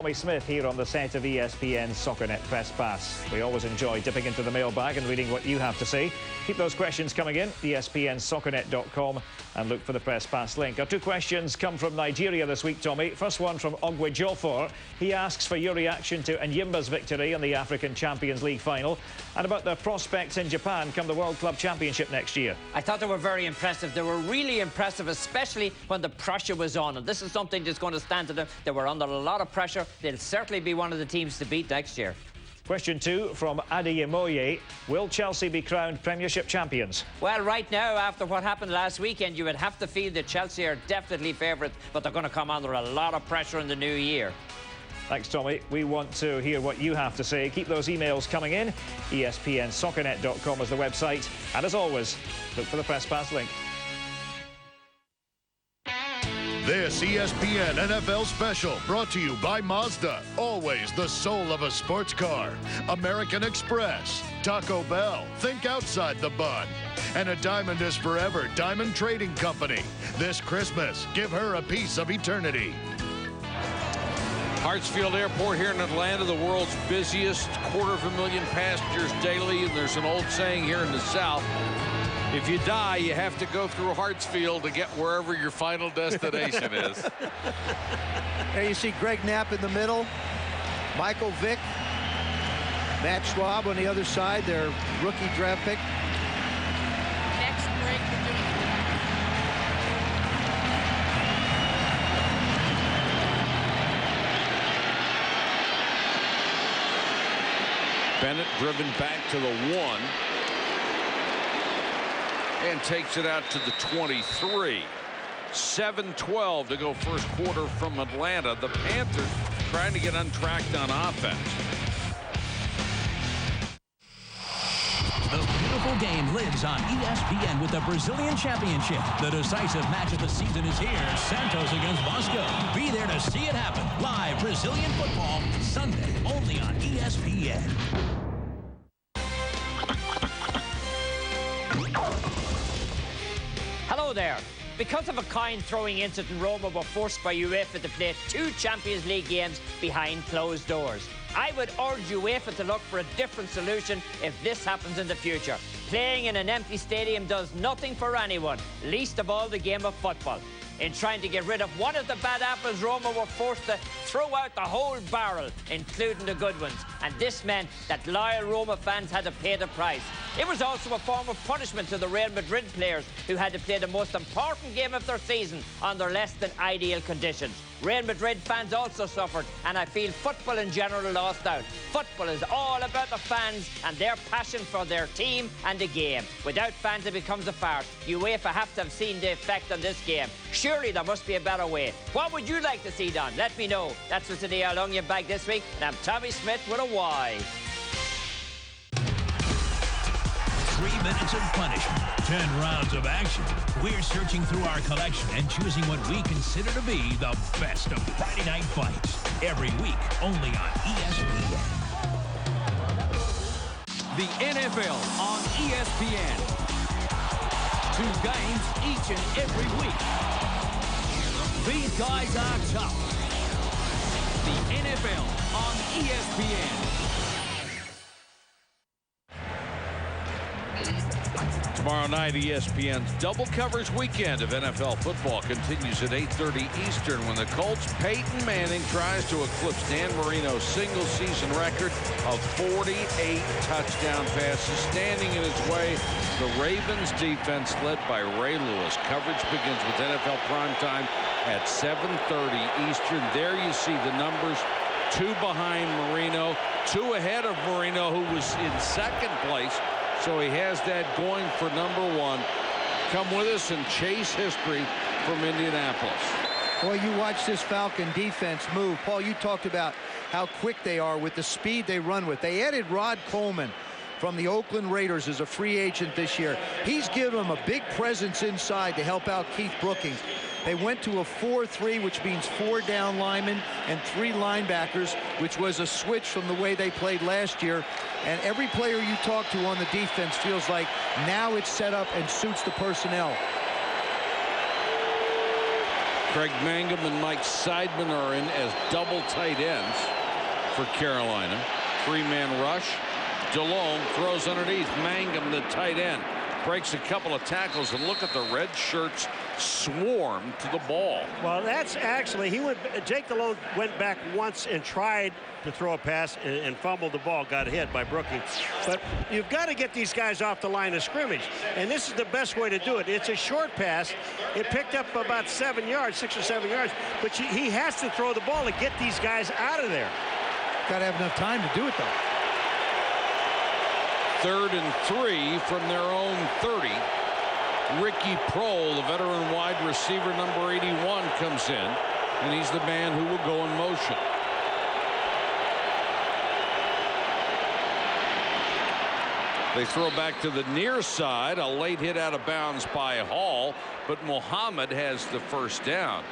Tommy Smith here on the set of ESPN SoccerNet Press Pass. We always enjoy dipping into the mailbag and reading what you have to say. Keep those questions coming in, espnsoccernet.com, and look for the Press Pass link. Our two questions come from Nigeria this week, Tommy. First one from Ogwejofor. He asks for your reaction to Enyimba's victory in the African Champions League final and about their prospects in Japan come the World Club Championship next year. I thought they were very impressive. They were really impressive, especially when the pressure was on. And this is something that's going to stand to them. They were under a lot of pressure. They'll certainly be one of the teams to beat next year. Question 2 from Adeyemoye. Will Chelsea be crowned Premiership champions? Well, right now, after what happened last weekend, you would have to feel that Chelsea are definitely favourites, but they're going to come under a lot of pressure in the new year. Thanks, Tommy. We want to hear what you have to say. Keep those emails coming in. espnsoccernet.com is the website. And as always, look for the Press Pass link. This ESPN NFL special brought to you by Mazda. Always the soul of a sports car. American Express. Taco Bell. Think outside the bun. And a diamond is forever diamond trading company. This Christmas, give her a piece of eternity. Hartsfield Airport here in Atlanta, the world's busiest, 250,000 passengers daily. And there's an old saying here in the South, if you die, you have to go through Hartsfield to get wherever your final destination is. There you see Greg Knapp in the middle, Michael Vick, Matt Schwab on the other side, their rookie draft pick. Next break, we're doing Bennett driven back to the 1. And takes it out to the 23. 7-12 to go first quarter from Atlanta. The Panthers trying to get untracked on offense. The beautiful game lives on ESPN with the Brazilian Championship. The decisive match of the season is here. Santos against Bosco. Be there to see it happen. Live Brazilian football Sunday only on ESPN. Hello there. Because of a coin-throwing incident, Roma were forced by UEFA to play 2 Champions League games behind closed doors. I would urge UEFA to look for a different solution if this happens in the future. Playing in an empty stadium does nothing for anyone, least of all the game of football. In trying to get rid of one of the bad apples, Roma were forced to throw out the whole barrel, including the good ones. And this meant that loyal Roma fans had to pay the price. It was also a form of punishment to the Real Madrid players who had to play the most important game of their season under less than ideal conditions. Real Madrid fans also suffered, and I feel football in general lost out. Football is all about the fans and their passion for their team and the game. Without fans, it becomes a farce. UEFA have to have seen the effect on this game. Surely there must be a better way. What would you like to see done? Let me know. That's what's in the Old Onion Bag this week, and I'm Tommy Smith with a Y. 3 minutes of punishment, 10 rounds of action. We're searching through our collection and choosing what we consider to be the best of Friday night fights. Every week, only on ESPN. The NFL on ESPN. 2 games each and every week. These guys are tough. The NFL on ESPN. Tomorrow night, ESPN's double coverage weekend of NFL football continues at 8:30 Eastern when the Colts' Peyton Manning tries to eclipse Dan Marino's single-season record of 48 touchdown passes. Standing in his way, the Ravens defense led by Ray Lewis. Coverage begins with NFL primetime at 7:30 Eastern. There you see the numbers. 2 behind Marino, 2 ahead of Marino, who was in second place. So he has that going for #1. Come with us and chase history from Indianapolis. Boy, you watch this Falcon defense move. Paul, you talked about how quick they are with the speed they run with. They added Rod Coleman from the Oakland Raiders as a free agent this year. He's given them a big presence inside to help out Keith Brookings. They went to a 4-3, which means 4 down linemen and 3 linebackers, which was a switch from the way they played last year. And every player you talk to on the defense feels like now it's set up and suits the personnel. Craig Mangum and Mike Seidman are in as double tight ends for Carolina. Three-man rush. DeLome throws underneath. Mangum, the tight end, breaks a couple of tackles, and look at the red shirts swarm to the ball. Well, that's actually, Jake DeLome went back once and tried to throw a pass and fumbled the ball, got hit by Brooking. But you've got to get these guys off the line of scrimmage, and this is the best way to do it. It's a short pass. It picked up about 7 yards, 6 or 7 yards, but he has to throw the ball to get these guys out of there. Got to have enough time to do it, though. 3rd and 3 from their own 30. Ricky Prohl, the veteran wide receiver, number 81, comes in, and he's the man who will go in motion. They throw back to the near side. A late hit out of bounds by Hall, but Muhammad has the first down.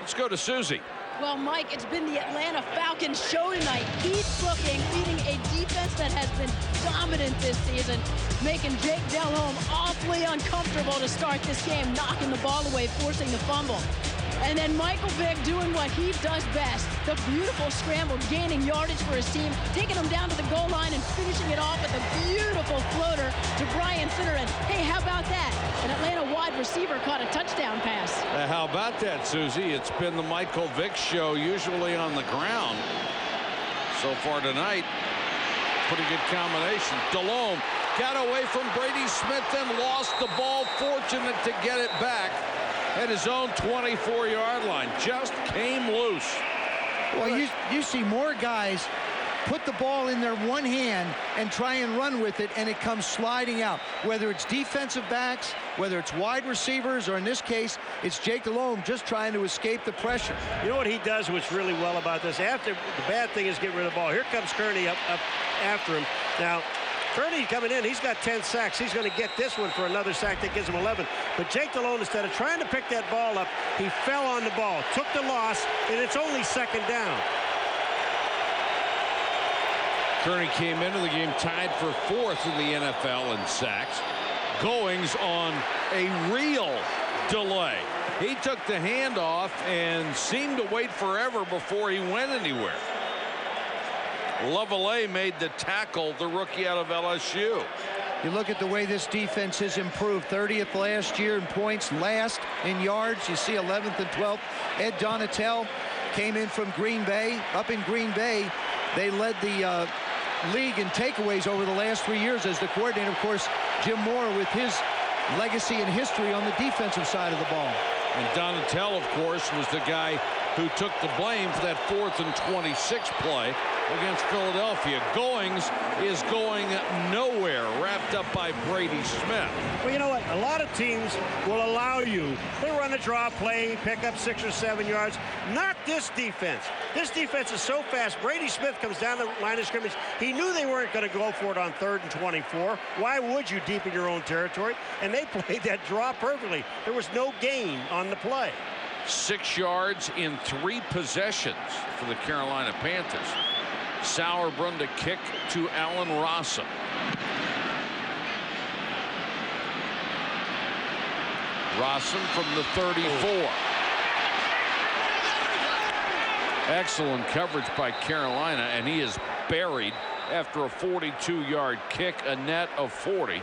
Let's go to Susie. Well, Mike, it's been the Atlanta Falcons show tonight. Keep looking, beating a defense that has been dominant this season, making Jake Delhomme awfully uncomfortable to start this game, knocking the ball away, forcing the fumble. And then Michael Vick doing what he does best, the beautiful scramble, gaining yardage for his team, taking them down to the goal line and finishing it off with a beautiful floater to Brian Finner. And hey, how about that? An Atlanta wide receiver caught a touchdown pass. How about that, Susie? It's been the Michael Vick show, usually on the ground. So far tonight, pretty good combination. Delhomme got away from Brady Smith and lost the ball, fortunate to get it back at his own 24-yard line. Just came loose. Well, you see more guys put the ball in their one hand and try and run with it, and it comes sliding out. Whether it's defensive backs, whether it's wide receivers, or in this case, it's Jake Delhomme just trying to escape the pressure. You know what he does what's really well about this? After the bad thing is get rid of the ball. Here comes Kearney up after him. Now, Kearney coming in, he's got 10 sacks. He's going to get this one for another sack that gives him 11. But Jake Delhomme, instead of trying to pick that ball up, he fell on the ball, took the loss, and it's only 2nd down. Kearney came into the game tied for 4th in the NFL in sacks. Goings on a real delay. He took the handoff and seemed to wait forever before he went anywhere. Lavallee made the tackle, the rookie out of LSU. You look at the way this defense has improved. 30th last year in points, last in yards. You see 11th and 12th. Ed Donatel came in from Green Bay. Up in Green Bay, they led the league in takeaways over the last 3 years as the coordinator. Of course, Jim Moore with his legacy and history on the defensive side of the ball. And Donatel, of course, was the guy who took the blame for that 4th and 26 play against Philadelphia. Goings is going nowhere, wrapped up by Brady Smith. Well, you know what? A lot of teams will allow you. They run a draw play, pick up 6 or 7 yards. Not this defense. This defense is so fast. Brady Smith comes down the line of scrimmage. He knew they weren't going to go for it on 3rd and 24. Why would you deep in your own territory? And they played that draw perfectly. There was no gain on the play. 6 yards in 3 possessions for the Carolina Panthers. Sauerbrunn to kick to Allen Rossum. Rossum from the 34. Excellent coverage by Carolina, and he is buried after a 42-yard kick, a net of 40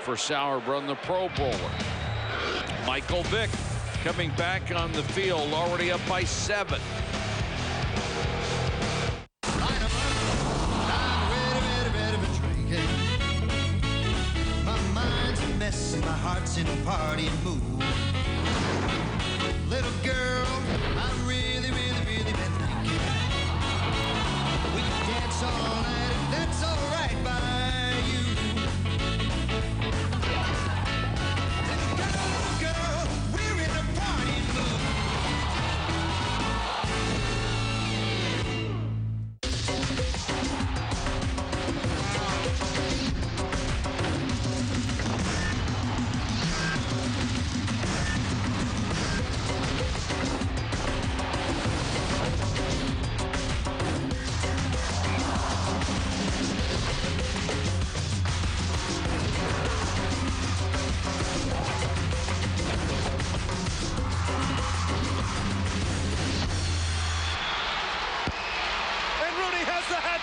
for Sauerbrunn, the Pro Bowler. Michael Vick coming back on the field, already up by 7. My mind's a mess and my heart's in a party mood. Little girl, I'm really, really, really been thinking. We can dance all night if that's all right by you. Little girl, we're in a party mood.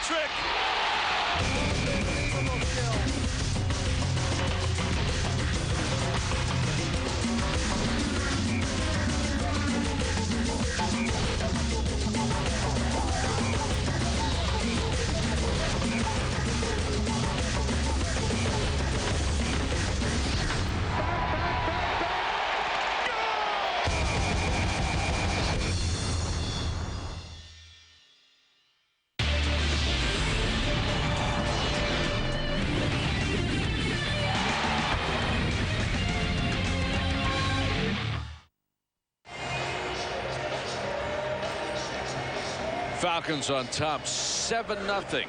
trick. Falcons on top 7-0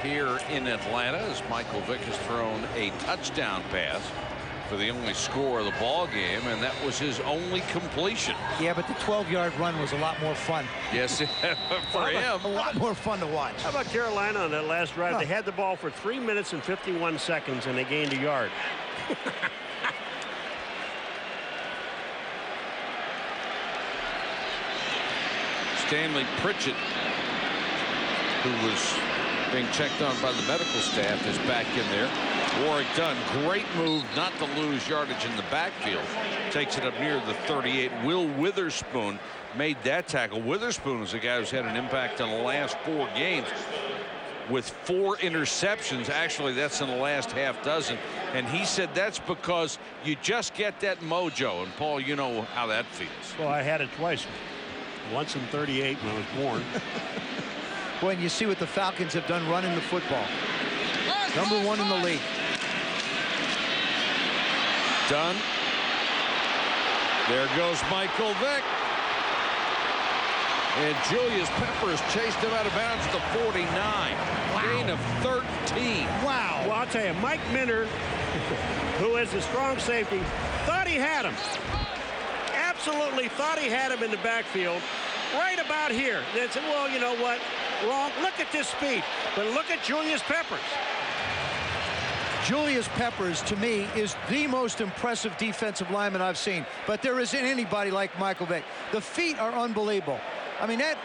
here in Atlanta as Michael Vick has thrown a touchdown pass for the only score of the ball game, and that was his only completion. Yeah, but the 12-yard run was a lot more fun. Yes, for him. A lot more fun to watch. How about Carolina on that last drive? They had the ball for 3 minutes and 51 seconds, and they gained a yard. Stanley Pritchett, who was being checked on by the medical staff, is back in there. Warwick Dunn, great move not to lose yardage in the backfield. Takes it up near the 38. Will Witherspoon made that tackle. Witherspoon is a guy who's had an impact on the last 4 games with 4 interceptions. Actually, that's in the last half dozen. And he said that's because you just get that mojo. And, Paul, you know how that feels. Well, I had it twice. Once in 38 when I was born. Boy, and you see what the Falcons have done running the football. Number 1 in the league. Done. There goes Michael Vick. And Julius Peppers chased him out of bounds to 49. Wow. Gain of 13. Wow. Well, I'll tell you, Mike Minter, who is a strong safety, thought he had him. Absolutely thought he had him in the backfield. Right about here. They said, well, you know what? Wrong. Look at this speed. But look at Julius Peppers. Julius Peppers, to me, is the most impressive defensive lineman I've seen. But there isn't anybody like Michael Vick. The feet are unbelievable. I mean, that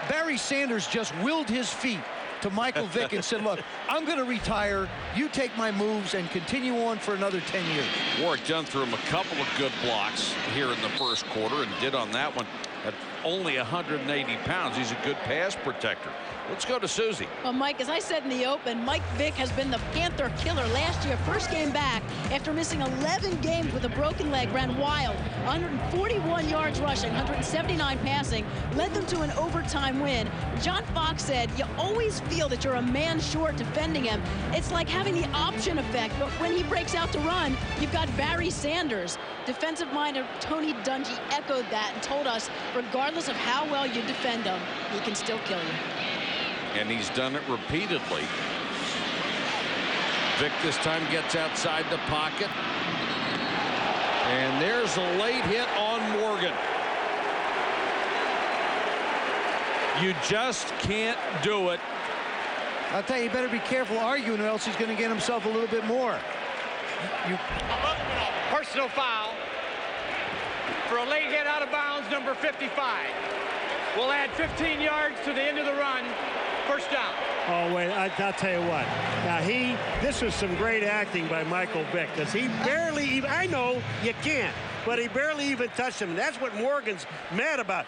Barry Sanders just willed his feet to Michael Vick and said, look, I'm going to retire. You take my moves and continue on for another 10 years. Warwick Dunn threw him a couple of good blocks here in the first quarter and did on that one at only 180 pounds. He's a good pass protector. Let's go to Susie. Well, Mike, as I said in the open, Mike Vick has been the Panther killer last year. First game back after missing 11 games with a broken leg, ran wild. 141 yards rushing, 179 passing, led them to an overtime win. John Fox said, you always feel that you're a man short defending him. It's like having the option effect, but when he breaks out to run, you've got Barry Sanders. Defensive minded Tony Dungy echoed that and told us, regardless of how well you defend him, he can still kill you. And he's done it repeatedly. Vick this time gets outside the pocket. And there's a late hit on Morgan. You just can't do it. I'll tell you, you better be careful arguing or else he's going to get himself a little bit more. Personal foul for a late hit out of bounds, number 55. We'll add 15 yards to the end of the run. First down. Oh, wait, I'll tell you what. Now, this was some great acting by Michael Vick, because he barely even, I know you can't, but he barely even touched him. And that's what Morgan's mad about.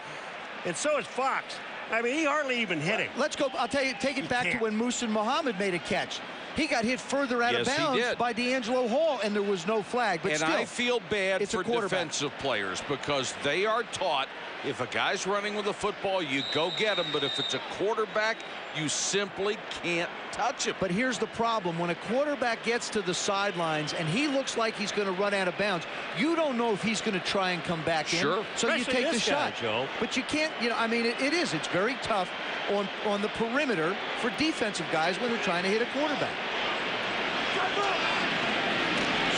And so is Fox. I mean, he hardly even hit him. Let's go. I'll tell you, take it back to when Muhsin Muhammad made a catch. He got hit further out of bounds by D'Angelo Hall, and there was no flag. But still, I feel bad for defensive players because they are taught if a guy's running with a football, you go get him. But if it's a quarterback, you simply can't touch him. But here's the problem. When a quarterback gets to the sidelines and he looks like he's going to run out of bounds, you don't know if he's going to try and come back in. Sure. So you take the shot. Joe. But you can't, you know, I mean, it is. It's very tough on the perimeter for defensive guys when they're trying to hit a quarterback.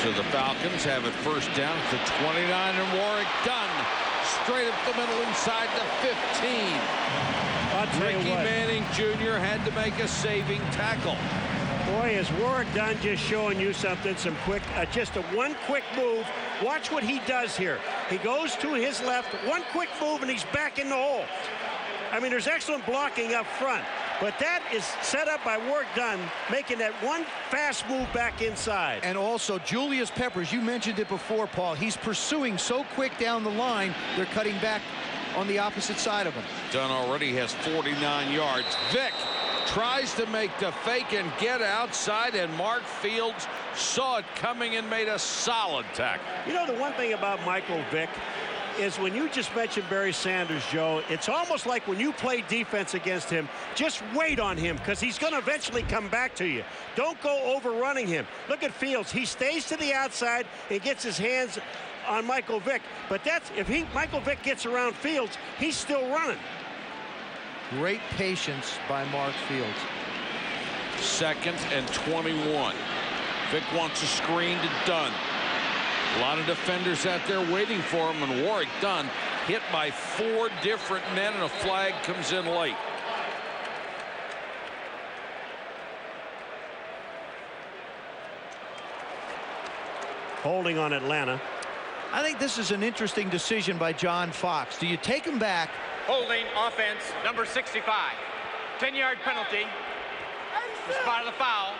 So the Falcons have it first down to 29, and Warwick Dunn straight up the middle inside the 15. Ricky Manning Jr. had to make a saving tackle. Boy, is Warwick Dunn just showing you something, some quick, just one quick move. Watch what he does here. He goes to his left, one quick move, and he's back in the hole. I mean, there's excellent blocking up front, but that is set up by Warrick Dunn, making that one fast move back inside. And also, Julius Peppers, you mentioned it before, Paul. He's pursuing so quick down the line, they're cutting back on the opposite side of him. Dunn already has 49 yards. Vick tries to make the fake and get outside, and Mark Fields saw it coming and made a solid tackle. You know, the one thing about Michael Vick is when you just mentioned Barry Sanders, Joe, it's almost like when you play defense against him, just wait on him because he's going to eventually come back to you. Don't go overrunning him. Look at Fields. He stays to the outside and gets his hands on Michael Vick. But that's if Michael Vick gets around Fields, he's still running. Great patience by Mark Fields. 2nd and 21. Vick wants a screen to Dunn. A lot of defenders out there waiting for him, and Warrick Dunn hit by 4 different men, and a flag comes in late. Holding on Atlanta. I think this is an interesting decision by John Fox. Do you take him back? Holding offense, number 65. 10-yard penalty. The spot of the foul.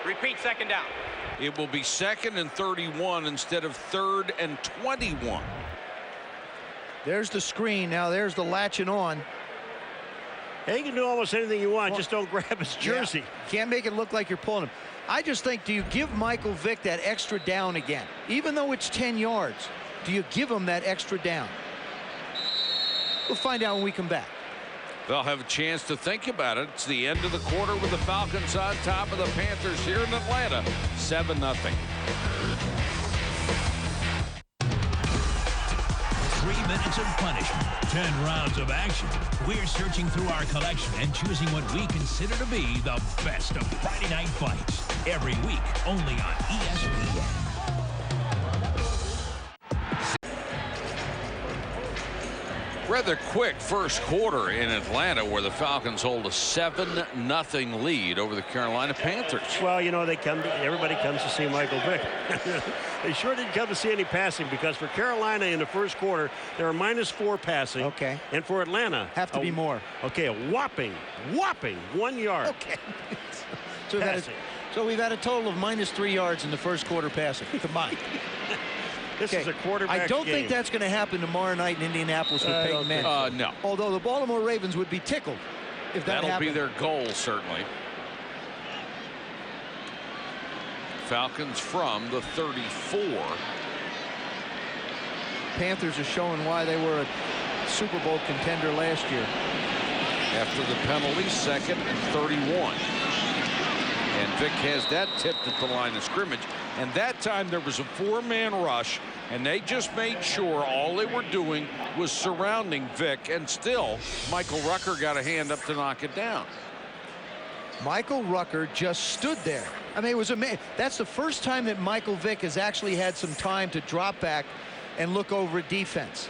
Repeat, 2nd down. It will be 2nd and 31 instead of 3rd and 21. There's the screen. Now there's the latching on. Hey, you can do almost anything you want. Just don't grab his jersey. Yeah. Can't make it look like you're pulling him. I just think, do you give Michael Vick that extra down again? Even though it's 10 yards, do you give him that extra down? We'll find out when we come back. They'll have a chance to think about it. It's the end of the quarter with the Falcons on top of the Panthers here in Atlanta. 7-0. 3 minutes of punishment, 10 rounds of action. We're searching through our collection and choosing what we consider to be the best of Friday night fights. Every week, only on ESPN. Rather quick first quarter in Atlanta, where the Falcons hold a 7-0 lead over the Carolina Panthers. Well, you know, everybody comes to see Michael Vick. They sure didn't come to see any passing, because for Carolina in the first quarter, there are -4 passing. Okay. And for Atlanta, have to be more. Okay, a whopping 1 yard. Okay. So we've had a total of -3 yards in the first quarter passing combined. This is a quarterback I don't game. think that's going to happen tomorrow night in Indianapolis with Peyton Manning. No. Although the Baltimore Ravens would be tickled if that That'll happened. be their goal, certainly. Falcons from the 34. Panthers are showing why they were a Super Bowl contender last year. After the penalty, 2nd and 31. And Vick has that tipped at the line of scrimmage. And that time there was a 4-man rush, and they just made sure all they were doing was surrounding Vick, and still Michael Rucker got a hand up to knock it down. Michael Rucker just stood there. I mean, it was amazing. That's the first time that Michael Vick has actually had some time to drop back and look over at defense.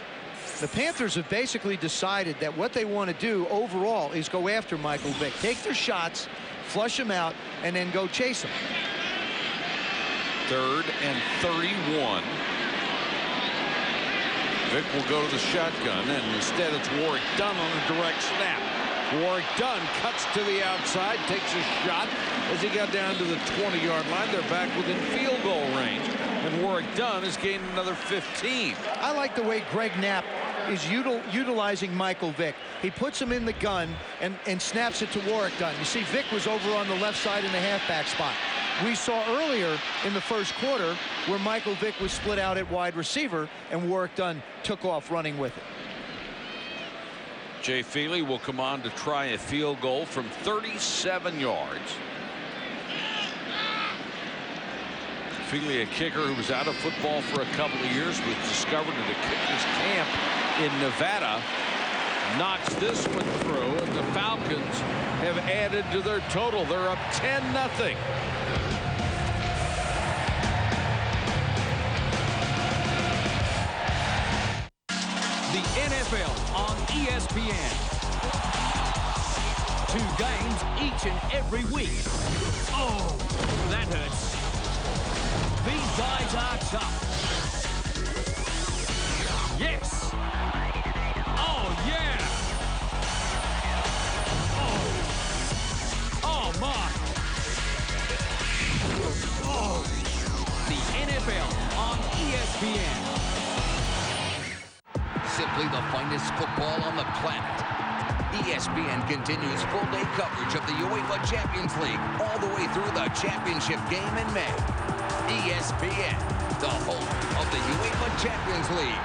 The Panthers have basically decided that what they want to do overall is go after Michael Vick, take their shots, flush them out, and then go chase them. 3rd and 31. Vick will go to the shotgun, and instead it's Warrick Dunn on a direct snap. Warrick Dunn cuts to the outside, takes a shot. As he got down to the 20-yard line, they're back within field goal range, and Warrick Dunn has gained another 15. I like the way Greg Knapp is utilizing Michael Vick. He puts him in the gun and snaps it to Warrick Dunn. You see, Vick was over on the left side in the halfback spot. We saw earlier in the first quarter where Michael Vick was split out at wide receiver, and Warrick Dunn took off running with it. Jay Feely will come on to try a field goal from 37 yards. Feely, a kicker who was out of football for a couple of years, was discovered at a kicker's camp in Nevada. Knocks this one through, and the Falcons have added to their total. They're up 10-0. The NFL on ESPN. 2 games each and every week. Oh, that hurts. These guys are tough. Yes. Oh, yeah. football on the planet. ESPN continues full-day coverage of the UEFA Champions League all the way through the championship game in May. ESPN, the home of the UEFA Champions League.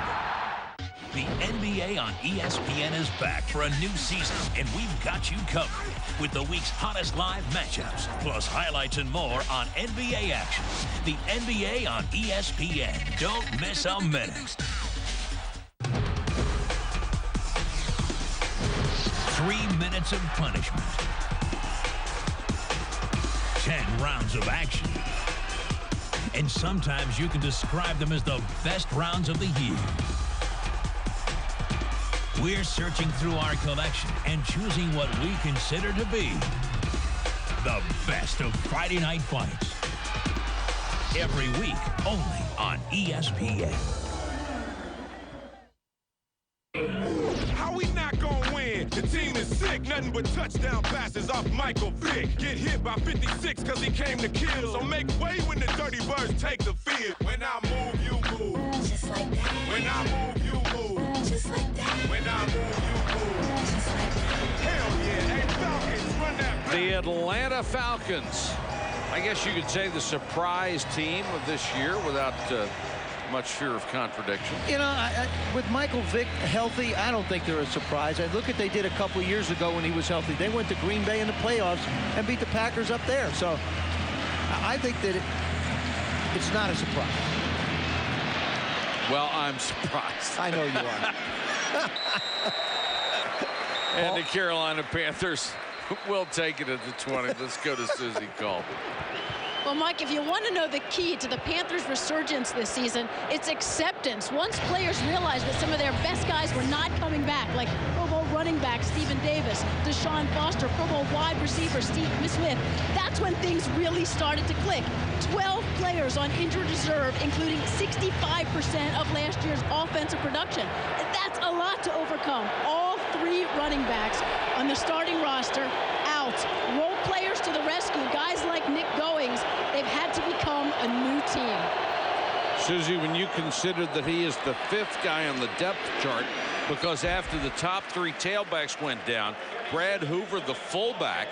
The NBA on ESPN is back for a new season, and we've got you covered with the week's hottest live matchups, plus highlights and more on NBA action. The NBA on ESPN. Don't miss a minute. 3 minutes of punishment. 10 rounds of action. And sometimes you can describe them as the best rounds of the year. We're searching through our collection and choosing what we consider to be the best of Friday night fights. Every week, only on ESPN. How we not gonna win? The team is sick, nothing but touchdown passes off Michael Vick. Get hit by 56 cause he came to kill. So make way when the Dirty Birds take the field. When I move, you move. Just like that. When I move, you move. Just like that. When I move, you move. Just like that. Hell yeah, hey Falcons, run that back. The Atlanta Falcons. I guess you could say the surprise team of this year without much fear of contradiction. You know, with Michael Vick healthy, I don't think they're a surprise. I look at they did a couple years ago when he was healthy. They went to Green Bay in the playoffs and beat the Packers up there. So I think that it's not a surprise. Well, I'm surprised. I know you are. And the Carolina Panthers will take it at the 20. Let's go to Susie Cole. Well, Mike, if you want to know the key to the Panthers' resurgence this season, it's acceptance. Once players realized that some of their best guys were not coming back, like Pro Bowl running back Stephen Davis, Deshaun Foster, Pro Bowl wide receiver Steve Smith, that's when things really started to click. 12 players on injured reserve, including 65% of last year's offensive production. That's a lot to overcome. All 3 running backs on the starting roster out. Role players to the rescue, guys like Nick Goings. They've had to become a new team. Susie, when you consider that he is the 5th guy on the depth chart, because after the top 3 tailbacks went down, Brad Hoover, the fullback,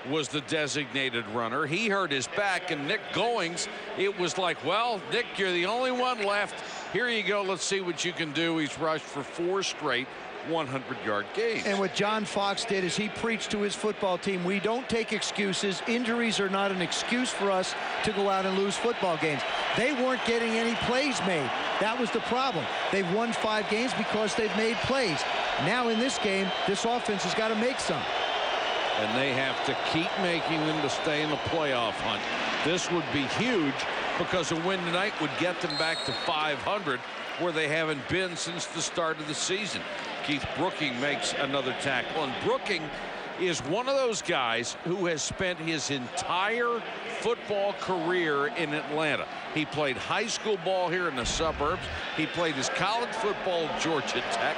was the designated runner. He hurt his back, and Nick Goings, it was like, well, Nick, you're the only one left. Here you go. Let's see what you can do. He's rushed for 4 straight 100-yard games. And what John Fox did is he preached to his football team, we don't take excuses. Injuries are not an excuse for us to go out and lose football games. They weren't getting any plays made. That was the problem. They've won 5 games because they've made plays. Now in this game, this offense has got to make some. And they have to keep making them to stay in the playoff hunt. This would be huge because a win tonight would get them back to 500, where they haven't been since the start of the season. Keith Brooking makes another tackle, and Brooking is one of those guys who has spent his entire football career in Atlanta. He played high school ball here in the suburbs. He played his college football at Georgia Tech,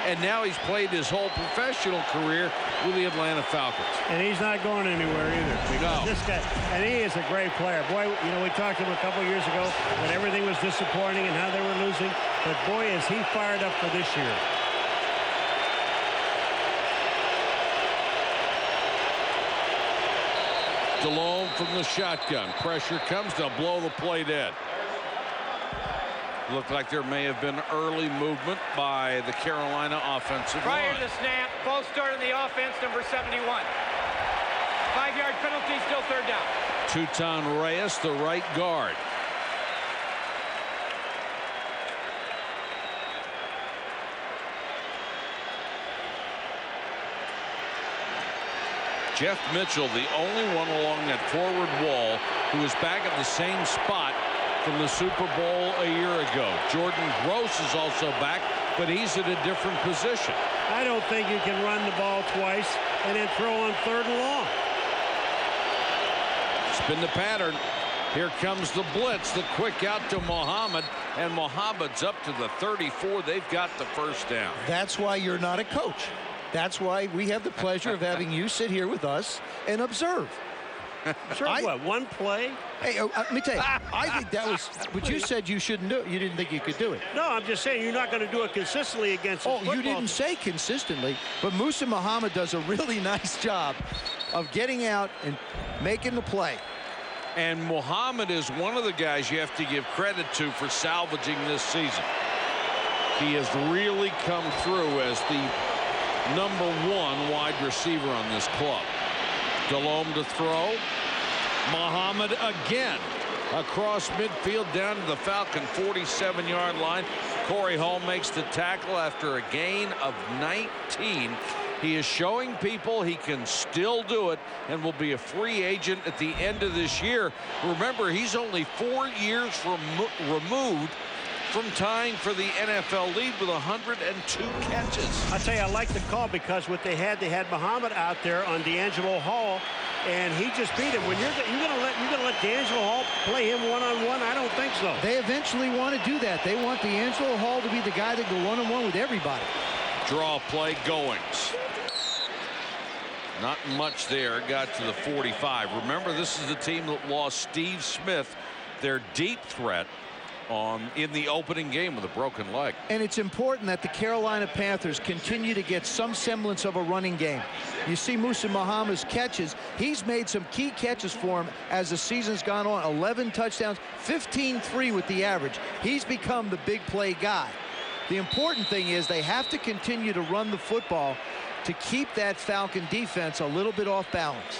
and now he's played his whole professional career with the Atlanta Falcons. And he's not going anywhere either. No. This guy, and he is a great player. Boy, you know, we talked to him a couple years ago when everything was disappointing and how they were losing. But boy, is he fired up for this year. Delhomme from the shotgun. Pressure comes to blow the play dead. Looked like there may have been early movement by the Carolina offensive line. Prior to the snap, ball start on the offense, number 71. 5-yard penalty, still 3rd down. Tutan Reyes, the right guard. Jeff Mitchell, the only one along that forward wall who is back at the same spot from the Super Bowl a year ago. Jordan Gross is also back, but he's at a different position. I don't think you can run the ball twice and then throw on 3rd and long. It's been the pattern. Here comes the blitz, the quick out to Muhammad, and Muhammad's up to the 34. They've got the 1st down. That's why you're not a coach. That's why we have the pleasure of having you sit here with us and observe. Sure, what, one play? Hey, let me tell you, I think that was, but you said you shouldn't do it. You didn't think you could do it. No, I'm just saying you're not going to do it consistently against a football you didn't say consistently, but Musa Muhammad does a really nice job of getting out and making the play. And Muhammad is one of the guys you have to give credit to for salvaging this season. He has really come through as the #1 wide receiver on this club. Delhomme to throw. Muhammad again across midfield down to the Falcon 47-yard line. Corey Hall makes the tackle after a gain of 19. He is showing people he can still do it and will be a free agent at the end of this year. Remember, he's only 4 years removed from tying for the NFL lead with 102 catches. I tell you, I like the call because what they had Muhammad out there on D'Angelo Hall, and he just beat him. When you're gonna let D'Angelo Hall play him one-on-one? I don't think so. They eventually want to do that. They want D'Angelo Hall to be the guy that go one-on-one with everybody. Draw play Goings. Not much there. Got to the 45. Remember, this is the team that lost Steve Smith, their deep threat, in the opening game with a broken leg. And it's important that the Carolina Panthers continue to get some semblance of a running game. You see Musa Muhammad's catches. He's made some key catches for him as the season's gone on. 11 touchdowns, 15-3 with the average. He's become the big play guy. The important thing is they have to continue to run the football to keep that Falcon defense a little bit off balance.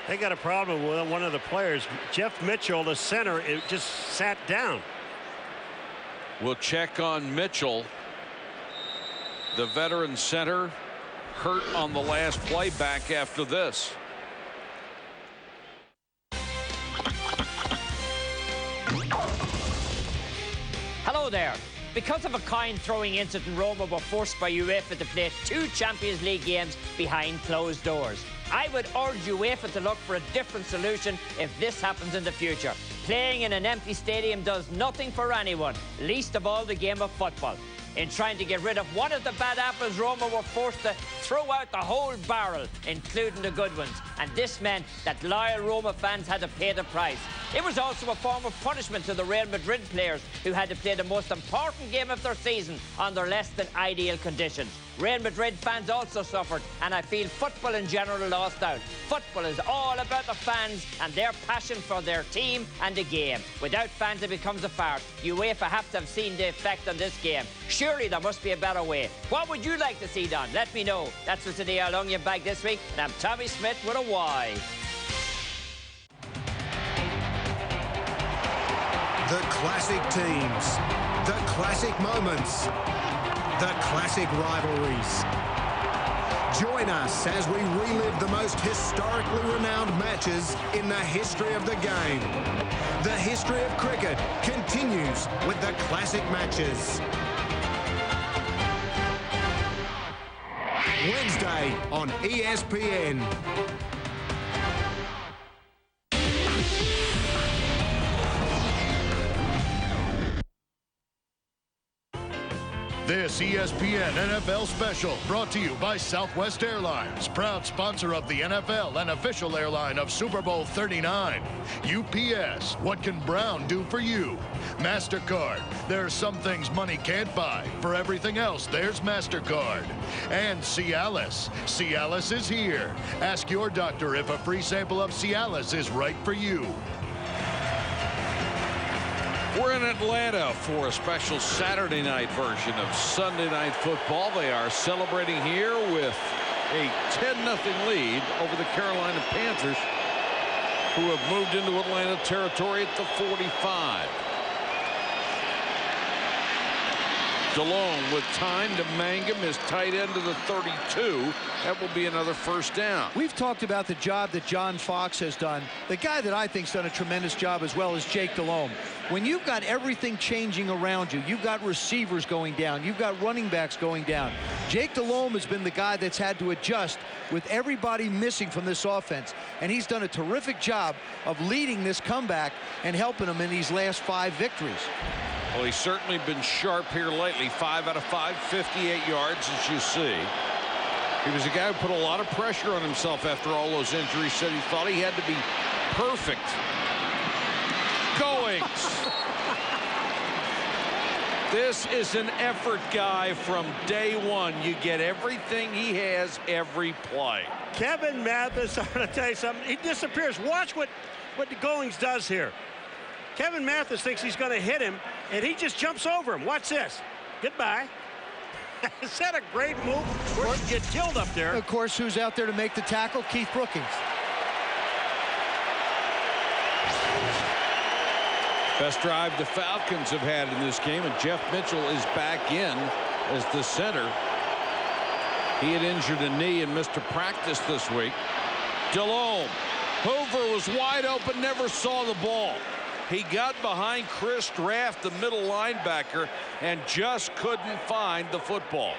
They got a problem with one of the players. Jeff Mitchell, the center, it just sat down. We'll check on Mitchell. The veteran center hurt on the last play. Back after this. Hello there. Because of a coin throwing incident, Roma were forced by UEFA to play 2 Champions League games behind closed doors. I would urge UEFA to look for a different solution if this happens in the future. Playing in an empty stadium does nothing for anyone, least of all the game of football. In trying to get rid of one of the bad apples, Roma were forced to throw out the whole barrel, including the good ones. And this meant that loyal Roma fans had to pay the price. It was also a form of punishment to the Real Madrid players who had to play the most important game of their season under less than ideal conditions. Real Madrid fans also suffered, and I feel football in general lost out. Football is all about the fans and their passion for their team and the game. Without fans, it becomes a farce. UEFA have to have seen the effect on this game. Surely there must be a better way. What would you like to see done? Let me know. That's what's in the Old Onion Bag this week, and I'm Tommy Smith with a Y. The classic teams, the classic moments, the classic rivalries. Join us as we relive the most historically renowned matches in the history of the game. The history of cricket continues with the classic matches. Wednesday on ESPN. This ESPN NFL special brought to you by Southwest Airlines, proud sponsor of the NFL and official airline of Super Bowl 39. UPS, what can Brown do for you? MasterCard, there are some things money can't buy. For everything else, there's MasterCard. And Cialis. Cialis is here. Ask your doctor if a free sample of Cialis is right for you. We're in Atlanta for a special Saturday night version of Sunday Night Football. They are celebrating here with a 10-0 lead over the Carolina Panthers, who have moved into Atlanta territory at the 45. Delhomme with time to Mangum, his tight end to the 32. That will be another first down. We've talked about the job that John Fox has done. The guy that I think's done a tremendous job as well is Jake Delhomme. When you've got everything changing around you, you've got receivers going down, you've got running backs going down. Jake Delhomme has been the guy that's had to adjust with everybody missing from this offense. And he's done a terrific job of leading this comeback and helping them in these last 5 victories. Well, he's certainly been sharp here lately. 5 out of 5, 58 yards, as you see. He was a guy who put a lot of pressure on himself after all those injuries. Said he thought he had to be perfect. Goings. This is an effort guy from day one. You get everything he has every play. Kevin Mathis, I'm going to tell you something. He disappears. Watch what Goings does here. Kevin Mathis thinks he's going to hit him, and he just jumps over him. Watch this. Goodbye. Is that a great move? Of course, you get killed up there. Of course, who's out there to make the tackle? Keith Brookings. Best drive the Falcons have had in this game, and Jeff Mitchell is back in as the center. He had injured a knee and missed a practice this week. Delhomme. Hoover was wide open, never saw the ball. He got behind Chris Draft, the middle linebacker, and just couldn't find the football.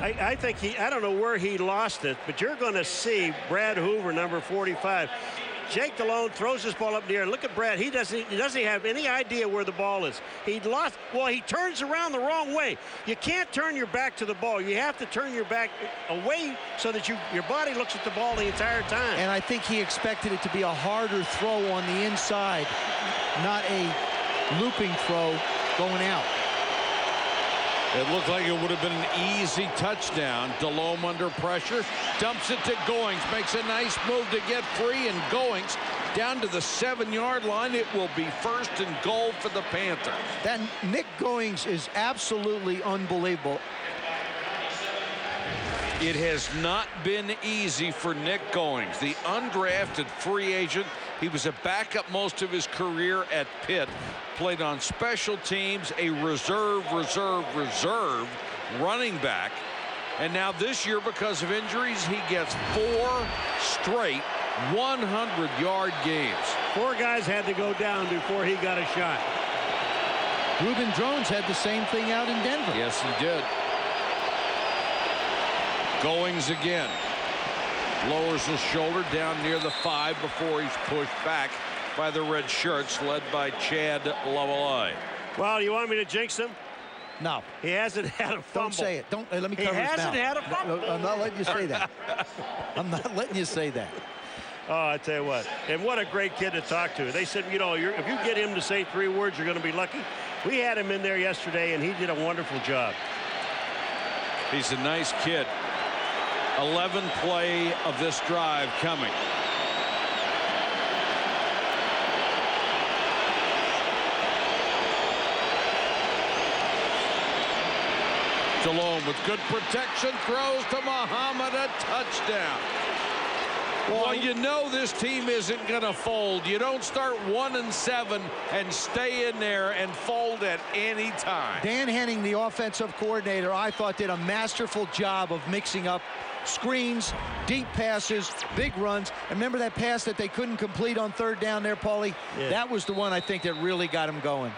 I think I don't know where he lost it, but you're going to see Brad Hoover, number 45. Jake Delhomme throws this ball up in the air. Look at Brad. He doesn't have any idea where the ball is. He turns around the wrong way. You can't turn your back to the ball. You have to turn your back away so that your body looks at the ball the entire time. And I think he expected it to be a harder throw on the inside, not a looping throw going out. It looked like it would have been an easy touchdown. Delhomme under pressure, dumps it to Goings, makes a nice move to get free, and Goings down to the 7-yard line. It will be 1st and goal for the Panthers. That Nick Goings is absolutely unbelievable. It has not been easy for Nick Goings, the undrafted free agent. He was a backup most of his career at Pitt, played on special teams, a reserve running back. And now this year, because of injuries, he gets 4 straight 100-yard games. 4 guys had to go down before he got a shot. Reuben Drones had the same thing out in Denver. Yes, he did. Goings again. Lowers his shoulder down near the 5 before he's pushed back by the red shirts led by Chad Lavallee. Well, you want me to jinx him? No. He hasn't had a fumble. Don't say it. Don't. Let me cover his mouth. He hasn't had a fumble. I'm not letting you say that. I'm not letting you say that. Oh, I tell you what. And what a great kid to talk to. They said, you know, if you get him to say 3 words, you're going to be lucky. We had him in there yesterday, and he did a wonderful job. He's a nice kid. 11th play of this drive coming. Delhomme with good protection throws to Muhammad, a touchdown. Well, you know this team isn't going to fold. You don't start 1-7 and stay in there and fold at any time. Dan Henning, the offensive coordinator, I thought did a masterful job of mixing up screens, deep passes, big runs. And remember that pass that they couldn't complete on 3rd down there, Paulie? Yeah. That was the one I think that really got him going.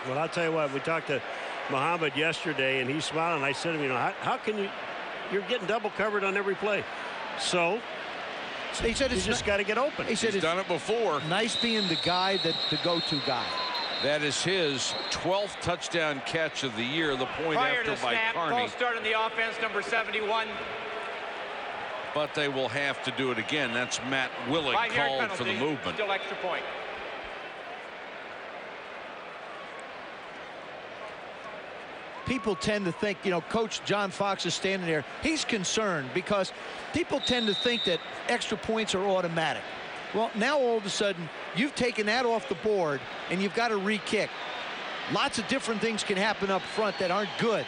Well, I'll tell you what, we talked to Muhammad yesterday, and he smiled, and I said to him, you know, how can you're getting double covered on every play. So he said you just got to get open. He said he's done it before. Nice being the guy, the go-to guy. That is his 12th touchdown catch of the year. The point after by snap, Carney. False start on the offense, number 71. But they will have to do it again. That's Matt Willig called penalty, for the movement. Still extra point. People tend to think, you know, Coach John Fox is standing there. He's concerned because people tend to think that extra points are automatic. Well, now all of a sudden, you've taken that off the board, and you've got to re-kick. Lots of different things can happen up front that aren't good.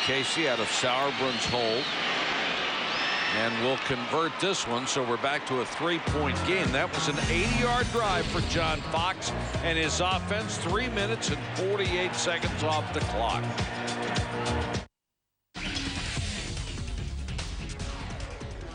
Casey out of Sauerbrun's hold. And will convert this one, so we're back to a 3-point game. That was an 80-yard drive for John Fox and his offense. 3 minutes and 48 seconds off the clock.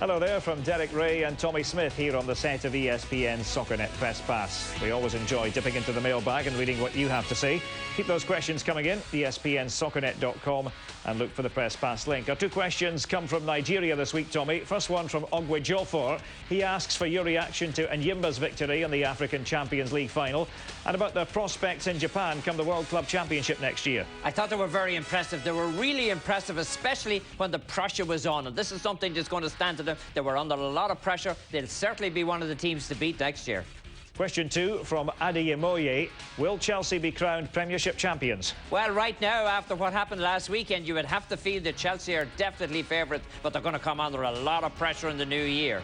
Hello there from Derek Ray and Tommy Smith here on the set of ESPN SoccerNet Press Pass. We always enjoy dipping into the mailbag and reading what you have to say. Keep those questions coming in, espnsoccernet.com, and look for the Press Pass link. Our 2 questions come from Nigeria this week, Tommy. First one from Ogwe Jofor. He asks for your reaction to Enyimba's victory in the African Champions League final And about their prospects in Japan come the World Club Championship next year. I thought they were very impressive. They were really impressive, especially when the pressure was on. And this is something that's going to stand to them. They were under a lot of pressure. They'll certainly be one of the teams to beat next year. Question 2 from Moreeeee. Will Chelsea be crowned Premiership champions? Well, right now, after what happened last weekend, you would have to feel that Chelsea are definitely favourites, but they're going to come under a lot of pressure in the new year.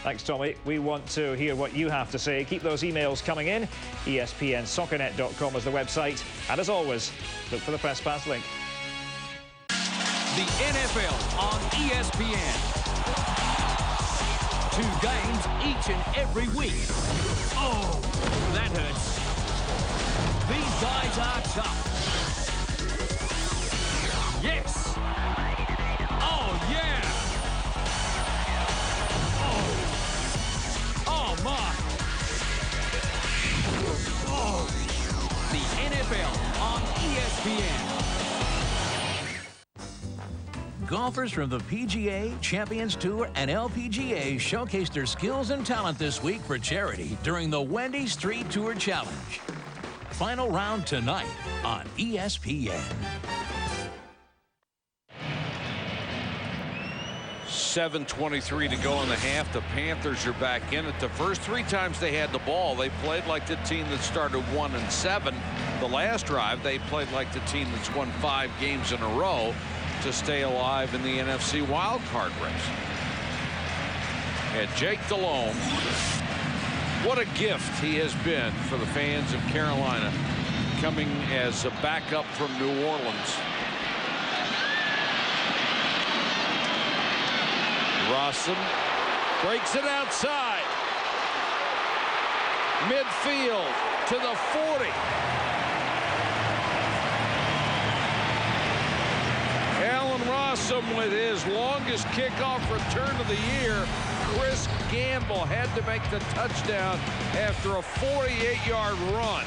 Thanks, Tommy. We want to hear what you have to say. Keep those emails coming in. espnsoccernet.com is the website. And as always, look for the Press Pass link. The NFL on ESPN. 2 games each and every week. Oh, that hurts. These guys are tough. Yes. Oh, yeah. Oh, my. Oh. The NFL on ESPN. Golfers from the PGA, Champions Tour, and LPGA showcased their skills and talent this week for charity during the Wendy Street Tour Challenge. Final round tonight on ESPN. 7:23 to go in the half. The Panthers are back in it. The first 3 times they had the ball, they played like the team that started 1-7. The last drive, they played like the team that's won 5 games in a row to stay alive in the NFC wildcard race. And Jake Delhomme, what a gift he has been for the fans of Carolina, coming as a backup from New Orleans. Rawson breaks it outside. Midfield to the 40. Rawson with his longest kickoff return of the year. Chris Gamble had to make the touchdown after a 48-yard run.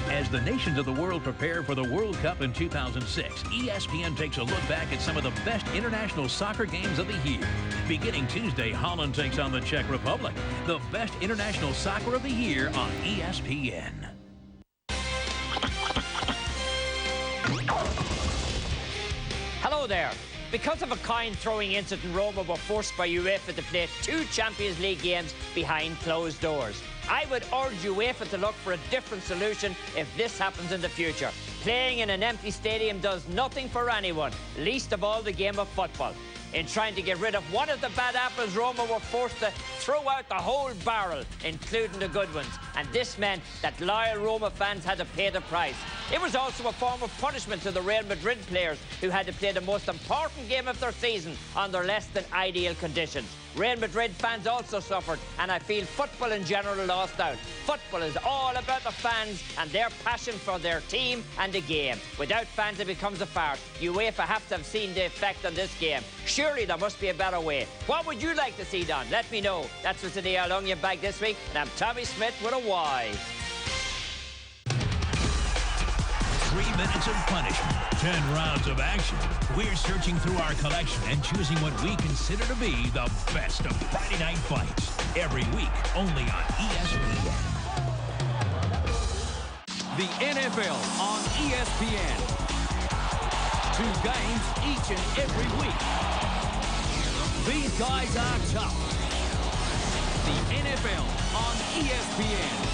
As the nations of the world prepare for the World Cup in 2006, ESPN takes a look back at some of the best international soccer games of the year. Beginning Tuesday, Holland takes on the Czech Republic. The best international soccer of the year on ESPN. Hello there. Because of a coin-throwing incident, Roma were forced by UEFA to play 2 Champions League games behind closed doors. I would urge UEFA to look for a different solution if this happens in the future. Playing in an empty stadium does nothing for anyone, least of all the game of football. In trying to get rid of one of the bad apples, Roma were forced to throw out the whole barrel, including the good ones. And this meant that loyal Roma fans had to pay the price. It was also a form of punishment to the Real Madrid players, who had to play the most important game of their season under less than ideal conditions. Real Madrid fans also suffered, and I feel football in general lost out. Football is all about the fans and their passion for their team and the game. Without fans, it becomes a farce. UEFA have to have seen the effect on this game. Surely there must be a better way. What would you like to see done? Let me know. That's what's in the Old Onion Bag this week, and I'm Tommy Smith with a Y. 3 minutes of punishment, 10 rounds of action. We're searching through our collection and choosing what we consider to be the best of Friday night fights. Every week, only on ESPN. The NFL on ESPN. 2 games each and every week. These guys are tough. The NFL on ESPN.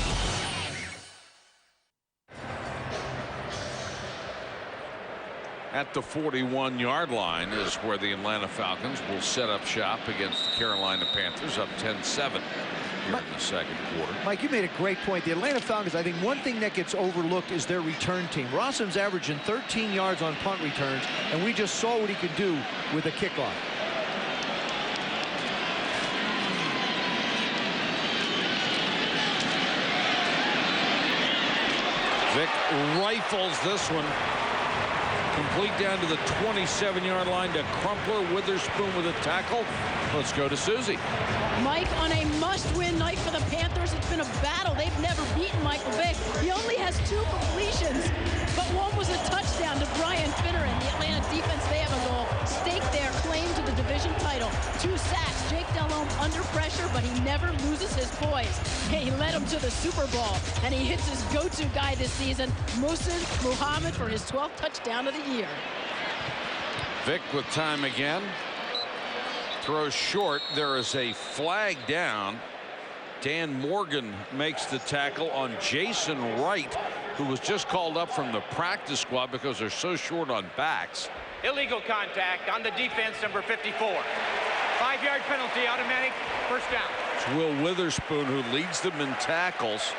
At the 41-yard line is where the Atlanta Falcons will set up shop against the Carolina Panthers, up 10-7 here in the second quarter. Mike, you made a great point. The Atlanta Falcons, I think one thing that gets overlooked is their return team. Rossum's averaging 13 yards on punt returns, and we just saw what he could do with a kickoff. Vic rifles this one. Complete down to the 27-yard line to Crumpler. Witherspoon with a tackle. Let's go to Susie. Mike, on a must-win night for the Panthers, course, it's been a battle. They've never beaten Michael Vick. He only has 2 completions, but one was a touchdown to Brian Finneran. The Atlanta defense, they have a goal. Stake their claim to the division title. 2 sacks. Jake Delhomme under pressure, but he never loses his poise. He led him to the Super Bowl, and he hits his go-to guy this season, Muhsin Muhammad, for his 12th touchdown of the year. Vick with time again. Throws short. There is a flag down. Dan Morgan makes the tackle on Jason Wright, who was just called up from the practice squad because they're so short on backs. Illegal contact on the defense, number 54. 5-yard penalty, automatic, first down. It's Will Witherspoon, who leads them in tackles,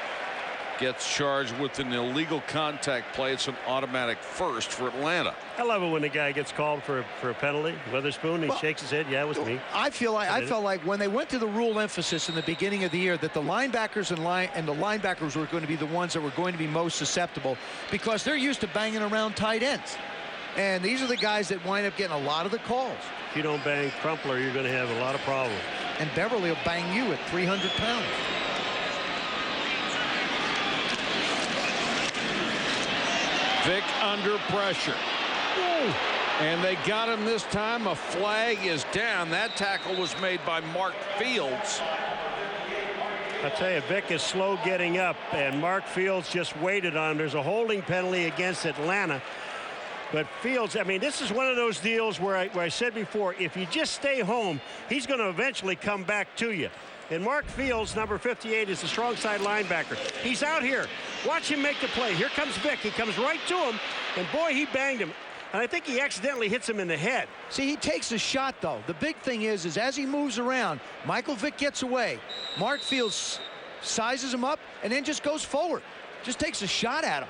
gets charged with an illegal contact play. It's an automatic first for Atlanta. I love it when the guy gets called for a penalty. Witherspoon, he shakes his head. Yeah, it was me. I felt like when they went to the rule emphasis in the beginning of the year that the linebackers and the linebackers were going to be the ones that were going to be most susceptible because they're used to banging around tight ends. And these are the guys that wind up getting a lot of the calls. If you don't bang Crumpler, you're going to have a lot of problems. And Beverly will bang you at 300 pounds. Vick under pressure. Ooh. And they got him this time. A flag is down. That tackle was made by Mark Fields. I tell you, Vick is slow getting up, and Mark Fields just waited on him. There's a holding penalty against Atlanta. But Fields, I mean, this is one of those deals where I said before, if you just stay home, he's going to eventually come back to you. And Mark Fields, number 58, is the strong side linebacker. He's out here. Watch him make the play. Here comes Vick. He comes right to him, and boy, he banged him. And I think he accidentally hits him in the head. See, he takes a shot, though. The big thing is as he moves around, Michael Vick gets away. Mark Fields sizes him up and then just goes forward. Just takes a shot at him.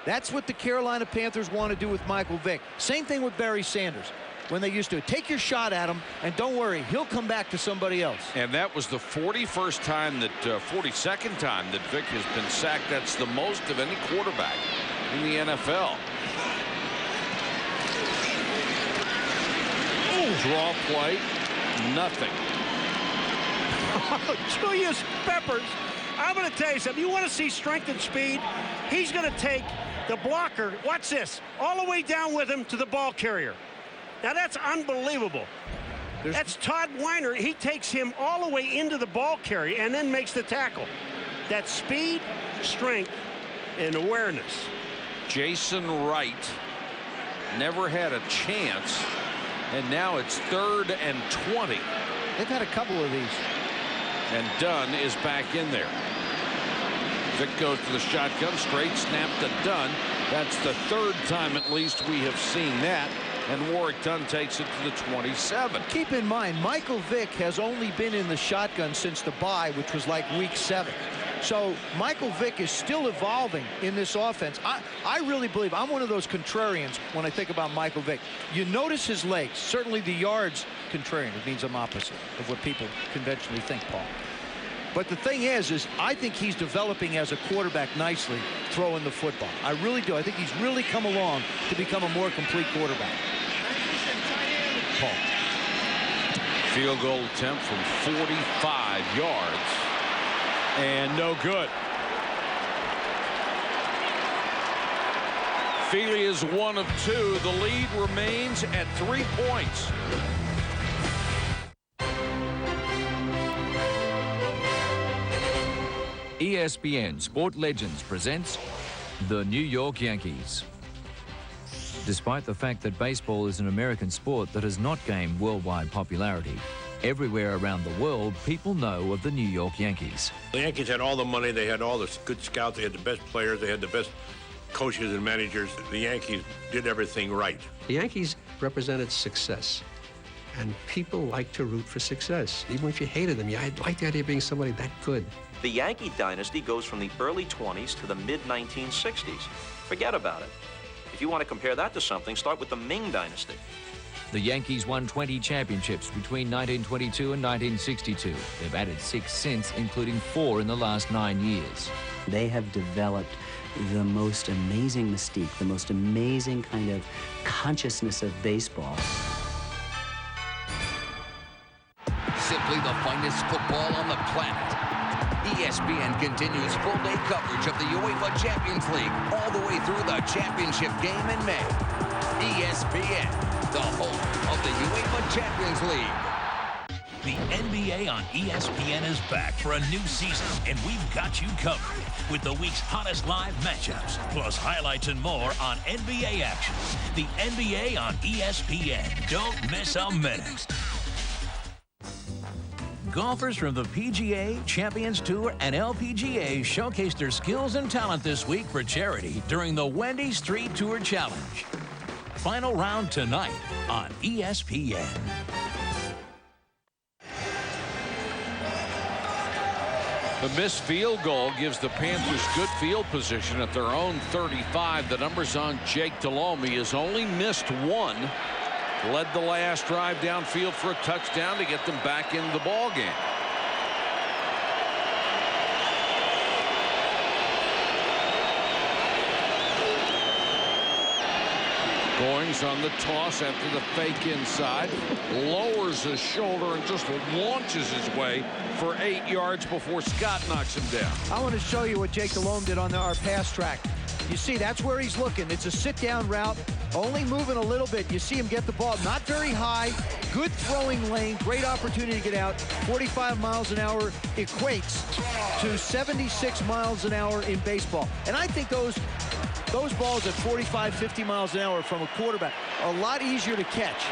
That's what the Carolina Panthers want to do with Michael Vick. Same thing with Barry Sanders when they used to take your shot at him, and don't worry, he'll come back to somebody else. And that was the 42nd time that Vick has been sacked. That's the most of any quarterback in the NFL. Draw play, nothing. Julius Peppers, I'm going to tell you something. You want to see strength and speed? He's going to take the blocker, watch this, all the way down with him to the ball carrier. Now that's unbelievable. That's Todd Weiner. He takes him all the way into the ball carrier and then makes the tackle. That's speed, strength, and awareness. Jason Wright never had a chance, and now it's 3rd and 20. They've had a couple of these. And Dunn is back in there. Vick goes to the shotgun, straight snap to Dunn. That's the 3rd time at least we have seen that. And Warwick Dunn takes it to the 27. Keep in mind, Michael Vick has only been in the shotgun since the bye, which was like week 7. So Michael Vick is still evolving in this offense. I really believe I'm one of those contrarians when I think about Michael Vick. You notice his legs, certainly the yards contrarian. It means I'm opposite of what people conventionally think, Paul. But the thing is I think he's developing as a quarterback nicely, throwing the football. I really do. I think he's really come along to become a more complete quarterback. Paul. Field goal attempt from 45 yards. And no good. Feely is 1 of 2. The lead remains at 3 points. ESPN Sport Legends presents the New York Yankees. Despite the fact that baseball is an American sport that has not gained worldwide popularity, everywhere around the world, people know of the New York Yankees. The Yankees had all the money, they had all the good scouts, they had the best players, they had the best coaches and managers. The Yankees did everything right. The Yankees represented success, and people like to root for success. Even if you hated them, I like the idea of being somebody that good. The Yankee dynasty goes from the early 20s to the mid-1960s. Forget about it. If you want to compare that to something, start with the Ming dynasty. The Yankees won 20 championships between 1922 and 1962. They've added 6 since, including 4 in the last 9 years. They have developed the most amazing mystique, the most amazing kind of consciousness of baseball. Simply the finest football on the planet. ESPN continues full-day coverage of the UEFA Champions League all the way through the championship game in May. ESPN, the home of the UEFA Champions League. The NBA on ESPN is back for a new season, and we've got you covered with the week's hottest live matchups, plus highlights and more on NBA action. The NBA on ESPN. Don't miss a minute. Golfers from the PGA, Champions Tour, and LPGA showcased their skills and talent this week for charity during the Wendy Street Tour Challenge. Final round tonight on ESPN. The missed field goal gives the Panthers good field position at their own 35. The numbers on Jake Delhomme. He has only missed one. Led the last drive downfield for a touchdown to get them back into the ball game. Goings on the toss after the fake inside, lowers his shoulder and just launches his way for 8 yards before Scott knocks him down. I want to show you what Jake Delhomme did on our pass track. You see, that's where he's looking. It's a sit-down route, only moving a little bit. You see him get the ball, not very high, good throwing lane, great opportunity to get out. 45 miles an hour equates to 76 miles an hour in baseball. And I think those balls at 45, 50 miles an hour from a quarterback are a lot easier to catch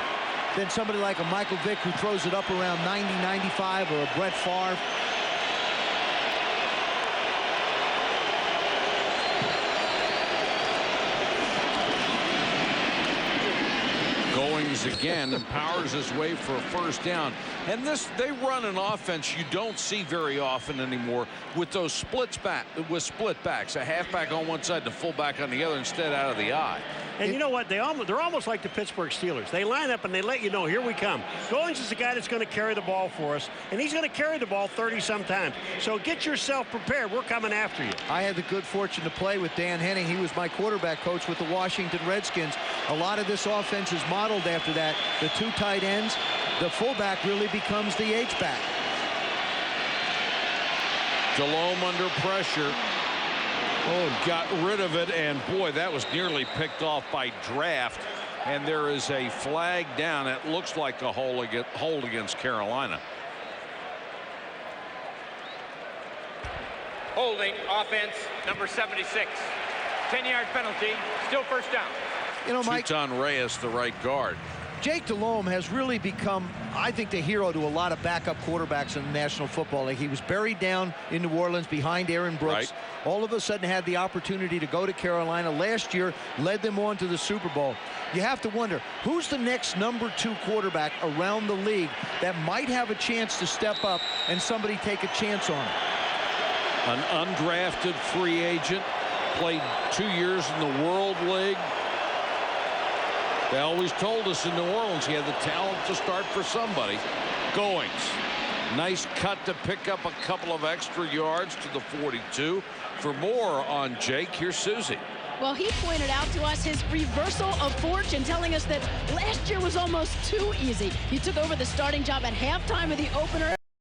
than somebody like a Michael Vick who throws it up around 90, 95, or a Brett Favre. Goings again and powers his way for a first down. And they run an offense you don't see very often anymore with those split backs, a halfback on one side and a fullback on the other, instead out of the eye. And you know what? They're almost like the Pittsburgh Steelers. They line up and they let you know, here we come. Goings is the guy that's going to carry the ball for us, and he's going to carry the ball 30-some times. So get yourself prepared. We're coming after you. I had the good fortune to play with Dan Henning. He was my quarterback coach with the Washington Redskins. A lot of this offense is modeled after that. The two tight ends, the fullback really becomes the H-back. Delhomme under pressure. Oh, got rid of it, and boy, that was nearly picked off by Draft. And there is a flag down. It looks like a hold against Carolina. Holding, offense, number 76. 10-yard penalty, still first down. You know, Mike, Chuton Reyes, the right guard. Jake Delhomme has really become, I think, the hero to a lot of backup quarterbacks in the National Football League. He was buried down in New Orleans behind Aaron Brooks. Right. All of a sudden had the opportunity to go to Carolina. Last year, led them on to the Super Bowl. You have to wonder, who's the next number 2 quarterback around the league that might have a chance to step up and somebody take a chance on it? An undrafted free agent, played 2 years in the World League. They always told us in New Orleans he had the talent to start for somebody. Goings. Nice cut to pick up a couple of extra yards to the 42. For more on Jake, here's Susie. Well, he pointed out to us his reversal of fortune, telling us that last year was almost too easy. He took over the starting job at halftime of the opener.